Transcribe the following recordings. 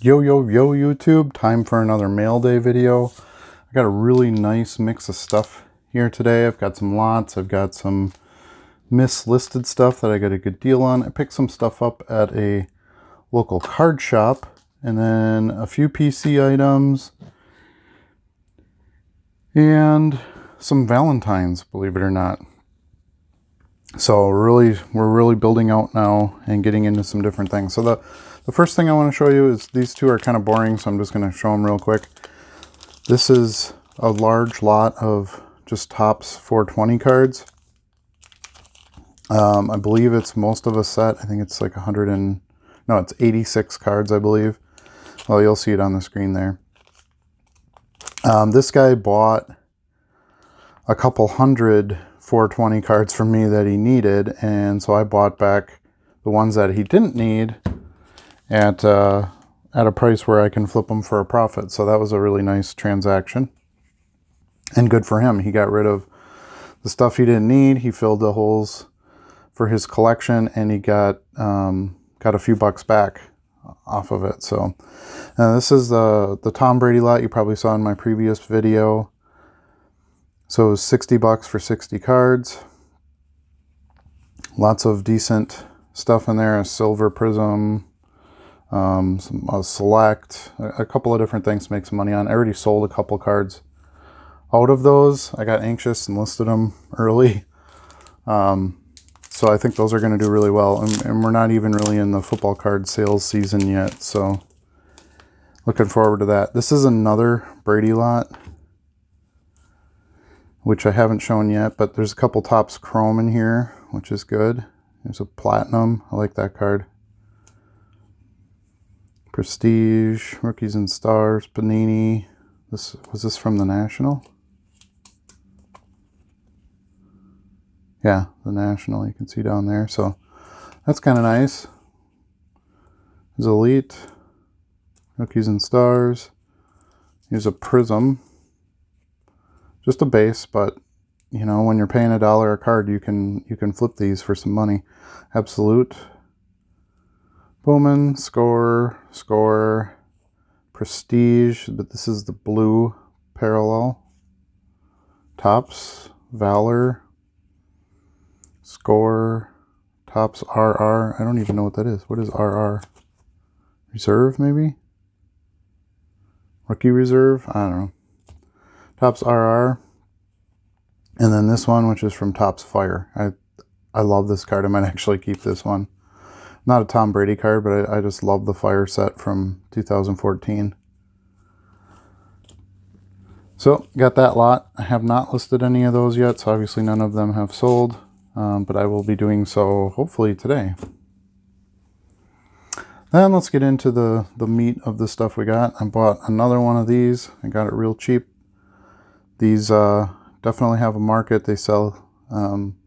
Yo YouTube, time for another mail day video. I got a really nice mix of stuff here today. I've got some lots, I've got some mislisted stuff that I got a good deal on. I picked some stuff up at a local card shop, and then a few PC items and some valentines, believe it or not. So we're really building out now and getting into some different things. So the first thing I want to show you is these two are kind of boring, so I'm just going to show them real quick. This is a large lot of just Topps 420 cards. I believe it's most of a set. I think it's like it's 86 cards, I believe. Well, you'll see it on the screen there. This guy bought a couple hundred 420 cards from me that he needed, and so I bought back the ones that he didn't need at a price where I can flip them for a profit. So that was a really nice transaction and good for him. He got rid of the stuff he didn't need. He filled the holes for his collection, and he got a few bucks back off of it. So this is the Tom Brady lot you probably saw in my previous video. So it was 60 bucks for 60 cards. Lots of decent stuff in there. A silver prism, a select, a couple of different things to make some money on. I already sold a couple cards out of those. I got anxious and listed them early. So I think those are going to do really well. And we're not even really in the football card sales season yet. So looking forward to that. This is another Brady lot, which I haven't shown yet, but there's a couple Topps Chrome in here, which is good. There's a Platinum. I like that card. Prestige, Rookies and Stars, Panini. Was this from the National? Yeah, the National, you can see down there. So that's kind of nice. There's Elite, Rookies and Stars. Here's a Prism. Just a base, but you know, when you're paying $1 a card, you can flip these for some money. Absolute, Bowman, Score, Prestige, but this is the blue parallel. Topps, Valor, Score, Topps RR. I don't even know what that is. What is RR? Reserve, maybe? Rookie Reserve? I don't know. Topps RR. And then this one, which is from Topps Fire. I love this card. I might actually keep this one. Not a Tom Brady card, but I just love the Fire set from 2014. So, got that lot. I have not listed any of those yet, so obviously none of them have sold. But I will be doing so hopefully today. Then let's get into the meat of the stuff we got. I bought another one of these. I got it real cheap. These definitely have a market. They sell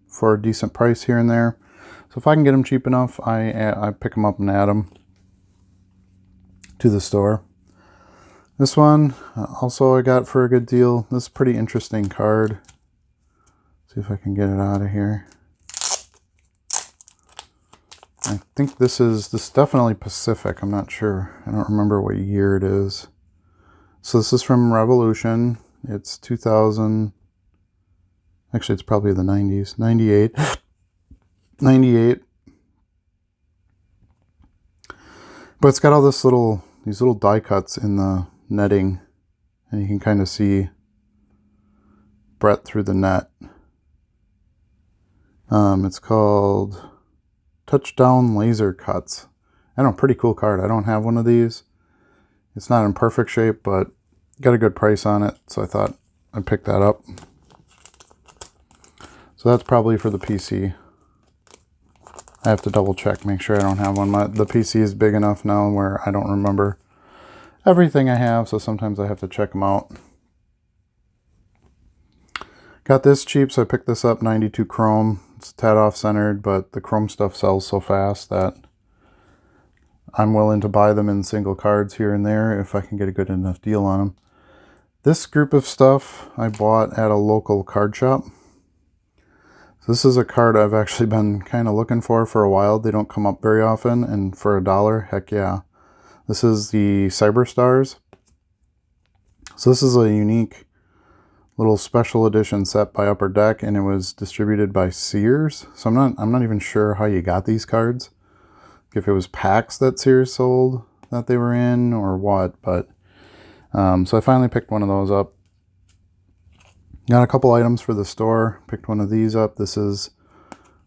for a decent price here and there. So if I can get them cheap enough, I pick them up and add them to the store. This one also I got for a good deal. This is a pretty interesting card. See if I can get it out of here. I think this is definitely Pacific. I'm not sure. I don't remember what year it is. So this is from Revolution. It's 2000. Actually, it's probably the 90s. 98. 98. But it's got all these little die cuts in the netting, and you can kind of see breadth through the net. It's called Touchdown Laser Cuts. I don't know, pretty cool card. I don't have one of these. It's not in perfect shape, but got a good price on it, so I thought I'd pick that up. So that's probably for the PC. I have to double check, make sure I don't have one. The PC is big enough now where I don't remember everything I have, so sometimes I have to check them out. Got this cheap, so I picked this up, 92 Chrome. It's a tad off-centered, but the Chrome stuff sells so fast that I'm willing to buy them in single cards here and there if I can get a good enough deal on them. This group of stuff I bought at a local card shop. So this is a card I've actually been kind of looking for a while. They don't come up very often, and for $1, heck yeah. This is the Cyber Stars. So this is a unique little special edition set by Upper Deck, and it was distributed by Sears. So I'm not even sure how you got these cards. If it was packs that Sears sold that they were in or what, but so I finally picked one of those up. Got a couple items for the store. Picked one of these up. This is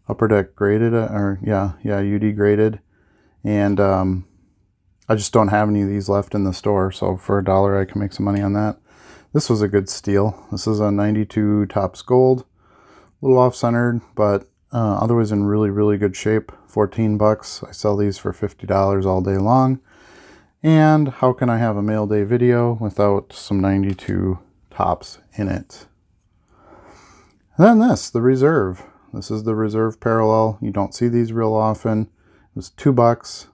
Upper Deck graded, or yeah, UD graded, and I just don't have any of these left in the store, so for $1 I can make some money on that. This was a good steal. This is a 92 Topps Gold. A little off-centered, but otherwise in really, really good shape. 14 bucks. I sell these for $50 all day long. And how can I have a mail day video without some 92 Topps in it? And then this, the Reserve. This is the Reserve Parallel. You don't see these real often. It was $2.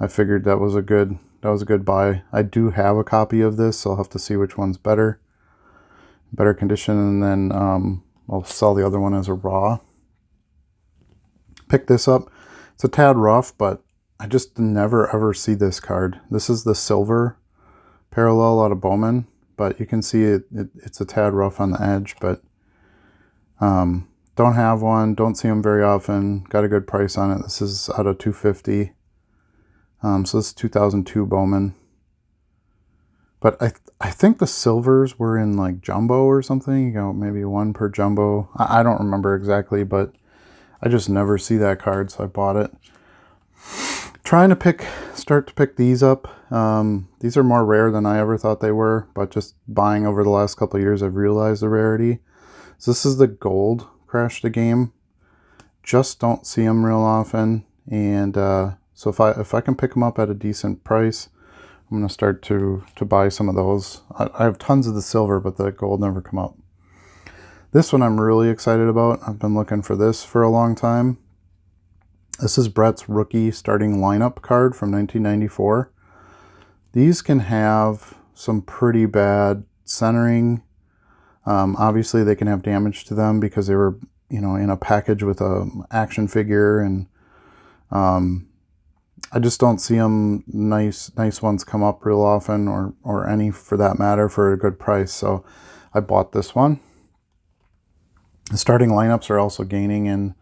I figured that was a good buy. I do have a copy of this, so I'll have to see which one's better condition, and then I'll sell the other one as a raw. Pick this up. It's a tad rough, but I just never ever see this card. This is the silver parallel out of Bowman, but you can see it's a tad rough on the edge, but don't have one, don't see them very often. Got a good price on it. This is out of $250. So this is 2002 Bowman. But I think the silvers were in like jumbo or something, you know, maybe one per jumbo. I don't remember exactly, but I just never see that card, so I bought it. Trying to start to pick these up. These are more rare than I ever thought they were, but just buying over the last couple of years, I've realized the rarity. So this is the gold Crash the Game. Just don't see them real often, and so if I can pick them up at a decent price, I'm going to start to buy some of those. I have tons of the silver, but the gold never come up. This one I'm really excited about. I've been looking for this for a long time. This is Brett's rookie starting lineup card from 1994. These can have some pretty bad centering. Obviously, they can have damage to them because they were, you know, in a package with a action figure, and I just don't see them nice ones come up real often, or any for that matter, for a good price. So I bought this one. The starting lineups are also gaining in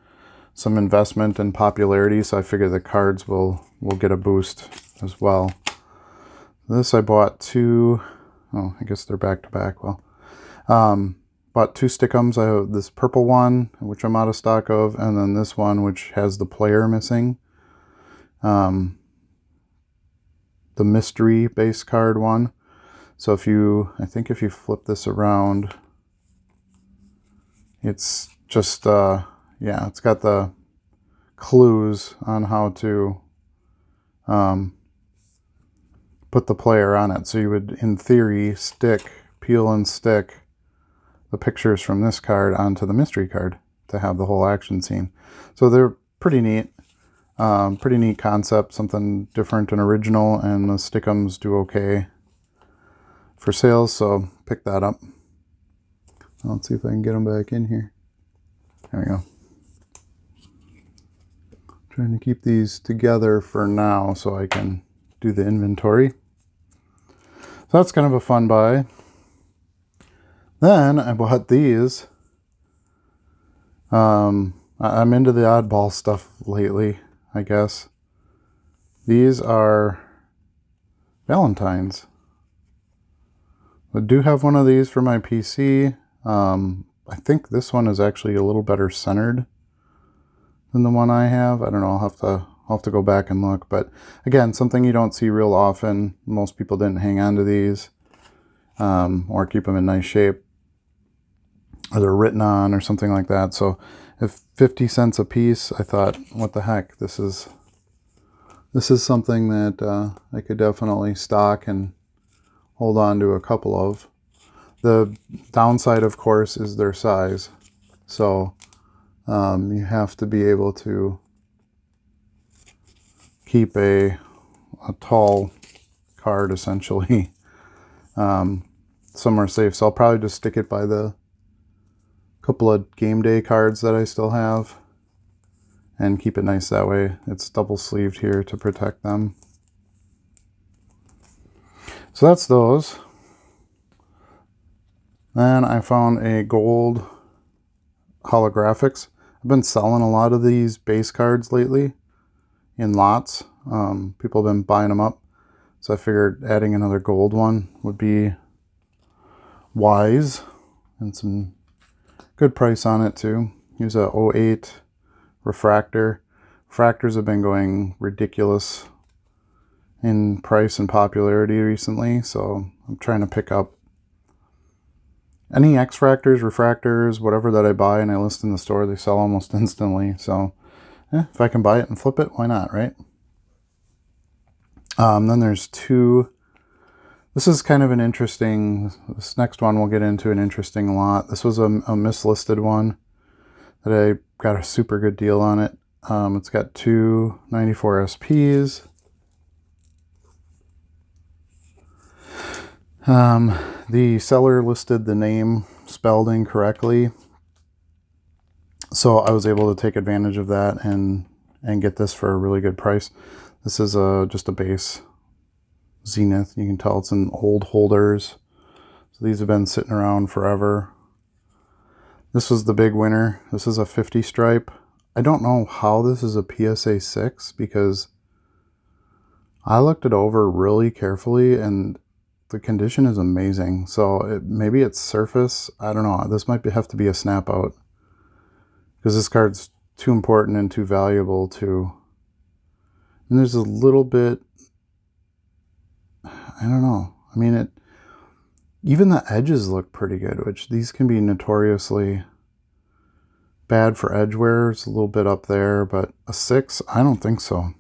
some investment and popularity, so I figure the cards will get a boost as well. This I bought two. Oh, I guess they're back to back. Well, bought two stickums. I have this purple one, which I'm out of stock of, and then this one, which has the player missing. The mystery base card one. So I think if you flip this around, it's just, yeah, it's got the clues on how to put the player on it. So you would, in theory, peel and stick the pictures from this card onto the mystery card to have the whole action scene. So they're pretty neat. Pretty neat concept, something different and original, and the stickums do okay for sales, so pick that up. Let's see if I can get them back in here. There we go. Trying to keep these together for now so I can do the inventory. So that's kind of a fun buy. Then I bought these. I'm into the oddball stuff lately, I guess. These are valentines. I do have one of these for my PC. I think this one is actually a little better centered than the one I have. I don't know, I'll have to go back and look. But again, something you don't see real often. Most people didn't hang on to these or keep them in nice shape, or they're written on or something like that. So if 50 cents a piece, I thought, what the heck, this is something that I could definitely stock and hold on to a couple of. The downside, of course, is their size. So you have to be able to keep a tall card, essentially, somewhere safe. So I'll probably just stick it by the couple of game day cards that I still have and keep it nice that way. It's double sleeved here to protect them. So that's those. Then I found a gold holographics. I've been selling a lot of these base cards lately in lots. People have been buying them up. So I figured adding another gold one would be wise, and some good price on it too. Here's a 08 refractor. Refractors have been going ridiculous in price and popularity recently, so I'm trying to pick up any X-fractors, refractors, whatever that I buy and I list in the store. They sell almost instantly, so if I can buy it and flip it, why not, right? Then there's two. This is kind of an interesting, this next one we'll get into an interesting lot. This was a mislisted one that I got a super good deal on it. It's got two 94 SPs. The seller listed the name spelled incorrectly, so I was able to take advantage of that and get this for a really good price. This is just a base Zenith. You can tell it's in old holders. So these have been sitting around forever. This was the big winner. This is a 50 stripe. I don't know how this is a PSA 6 because I looked it over really carefully and the condition is amazing. So maybe it's surface. I don't know. This might have to be a snap out because this card's too important and too valuable to. And there's a little bit, I don't know. I mean, even the edges look pretty good, which these can be notoriously bad for edge wear. It's a little bit up there, but a 6, I don't think so.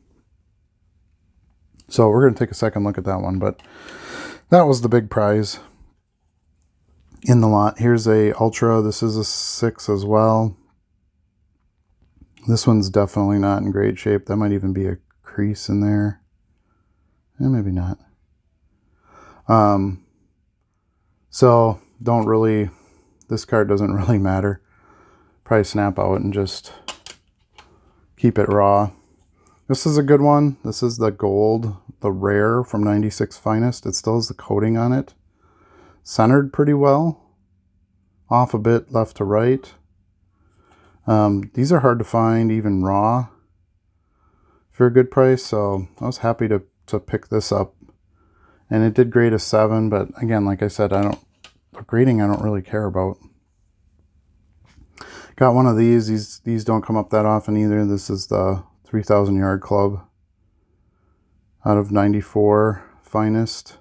So we're going to take a second look at that one, but that was the big prize in the lot. Here's a Ultra. This is a 6 as well. This one's definitely not in great shape. That might even be a crease in there. Maybe not. So don't really, this card doesn't really matter. Probably snap out and just keep it raw. This is a good one. This is the gold, the rare from 96 Finest. It still has the coating on it. Centered pretty well. Off a bit left to right. These are hard to find even raw for a good price, so I was happy to pick this up. And it did grade a 7, but again, like I said, the grading I don't really care about. Got one of these. These don't come up that often either. This is the 3,000 Yard Club out of 94 Finest.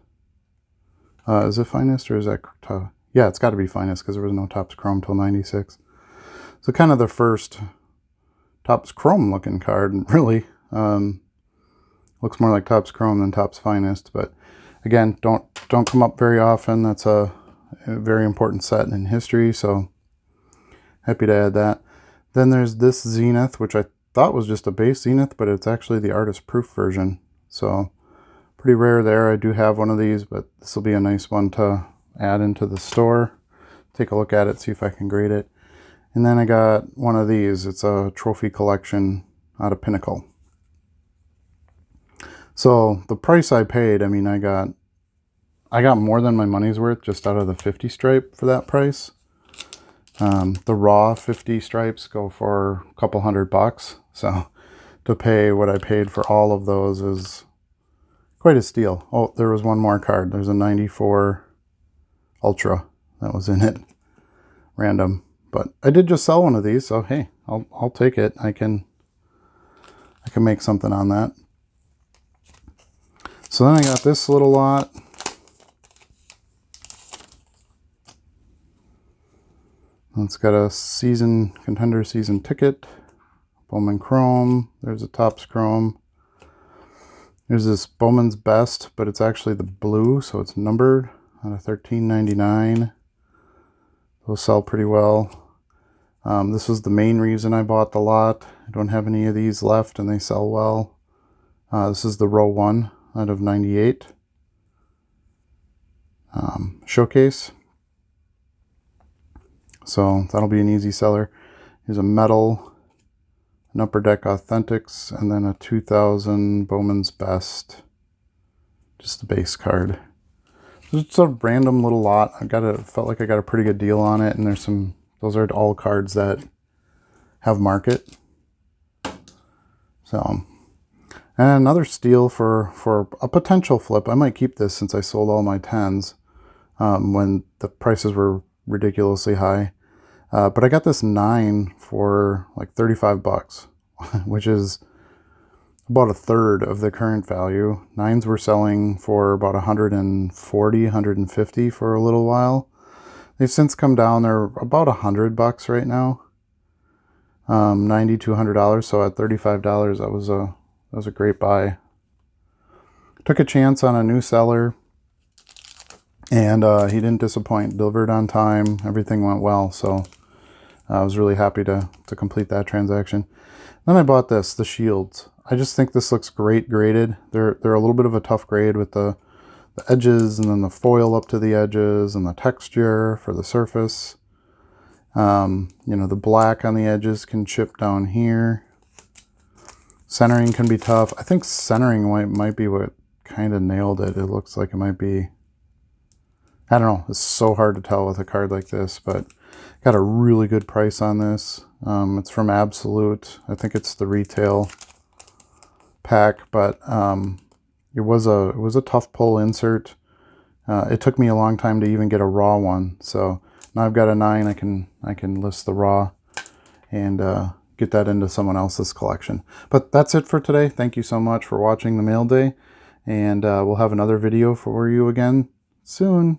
Is it Finest or is that... yeah, it's got to be Finest because there was no Topps Chrome till 96. So kind of the first Topps Chrome looking card, really. Looks more like Topps Chrome than Topps Finest, but again, don't come up very often. That's a very important set in history, so happy to add that. Then there's this Zenith, which I thought was just a base Zenith, but it's actually the artist proof version, so pretty rare there. I do have one of these, but this will be a nice one to add into the store. Take a look at it, see if I can grade it. And then I got one of these. It's a trophy collection out of Pinnacle. So the price I paid, I mean, I got more than my money's worth just out of the 50 stripe for that price. The raw 50 stripes go for a couple $100, so to pay what I paid for all of those is quite a steal. Oh, there was one more card. There's a 94 Ultra that was in it, random. But I did just sell one of these, so hey, I'll take it. I can make something on that. So then I got this little lot. It's got a contender season ticket, Bowman Chrome. There's a Topps Chrome. There's this Bowman's Best, but it's actually the blue, so it's numbered out of $13.99. Those sell pretty well. This was the main reason I bought the lot. I don't have any of these left, and they sell well. This is the row 1 out of 98. Showcase. So that'll be an easy seller. Here's a metal, an Upper Deck Authentics, and then a 2000 Bowman's Best. Just the base card. It's a random little lot. Felt like I got a pretty good deal on it, and those are all cards that have market. So, and another steal for a potential flip. I might keep this since I sold all my 10s when the prices were ridiculously high. But I got this 9 for like 35 bucks, which is about a third of the current value. 9s were selling for about 140, 150 for a little while. They've since come down. They're about 100 bucks right now. $90 to $100. So at $35, that was a great buy. Took a chance on a new seller, and he didn't disappoint. Delivered on time. Everything went well. So I was really happy to complete that transaction. Then I bought the shields. I just think this looks great graded. They're a little bit of a tough grade with the edges and then the foil up to the edges and the texture for the surface. You know, the black on the edges can chip down here. Centering can be tough. I think centering might be what kind of nailed it. It looks like it might be, I don't know. It's so hard to tell with a card like this, but got a really good price on this. It's from Absolute. I think it's the retail pack, but it was a tough pull insert. It took me a long time to even get a raw one. So now I've got a 9. I can list the raw and get that into someone else's collection. But that's it for today. Thank you so much for watching the mail day, and we'll have another video for you again soon.